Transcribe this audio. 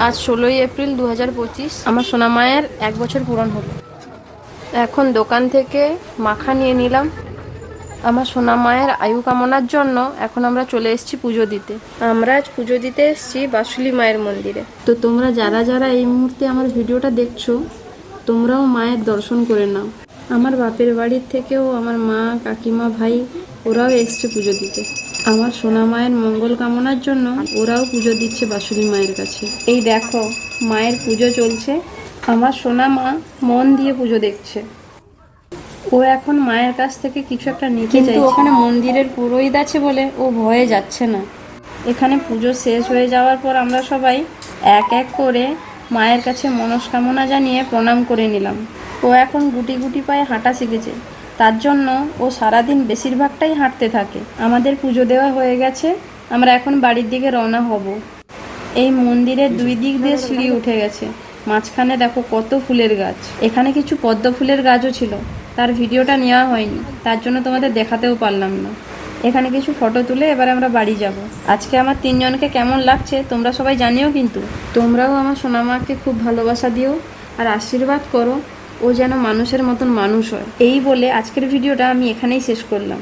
আজ 16ই এপ্রিল 2025। আমার সোনা মায়ের 1 বছর পূরণ হলো। এখন দোকান থেকে মাখা নিয়ে নিলাম। আমার সোনা মায়ের আয়ু কামনার জন্য এখন আমরা চলে এসেছি পুজো দিতে। আমরা আজ পুজো দিতে এসেছি বাসুলি মায়ের মন্দিরে। তো তোমরা যারা যারা এই মুহূর্তে আমার ভিডিওটা দেখছো, তোমরাও মায়ের দর্শন করে নাও। আমার বাপের বাড়ির থেকেও আমার মা, কাকিমা, ভাই ওরাও এসছে পুজো দিতে। আমার সোনা মায়ের মঙ্গল কামনার জন্য ওরাও পুজো দিচ্ছে বাসুলি মায়ের কাছে। এই দেখো মায়ের পুজো চলছে। আমার সোনা মা মন দিয়ে পুজো দেখছে। ও এখন মায়ের কাছ থেকে কিছু একটা নিতে চাইছে, কিন্তু ওখানে মন্দিরের পুরোহিত আছে বলে ও ভয়ে যাচ্ছে না। এখানে পুজো শেষ হয়ে যাওয়ার পর আমরা সবাই এক এক করে মায়ের কাছে মনস্কামনা জানিয়ে প্রণাম করে নিলাম। ও এখন গুটি গুটি পায়ে হাঁটা শিখেছে, তার জন্য ও সারাদিন বেশিরভাগটাই হাঁটতে থাকে। আমাদের পুজো দেওয়া হয়ে গেছে, আমরা এখন বাড়ির দিকে রওনা হব। এই মন্দিরের 2 দিক দিয়ে সিঁড়ি উঠে গেছে। মাঝখানে দেখো কত ফুলের গাছ। এখানে কিছু পদ্ম ফুলের গাছও ছিল, তার ভিডিওটা নেওয়া হয়নি, তার জন্য তোমাদের দেখাতেও পারলাম না। এখানে কিছু ফটো তুলে এবার আমরা বাড়ি যাব। আজকে আমার 3 জনকে কেমন লাগছে তোমরা সবাই জানিও, কিন্তু তোমরাও আমার সোনামাকে খুব ভালোবাসা দিও আর আশীর্বাদ করো ও যেন মানুষের মতন মানুষ হয়। এই বলে আজকের ভিডিওটা আমি এখানেই শেষ করলাম।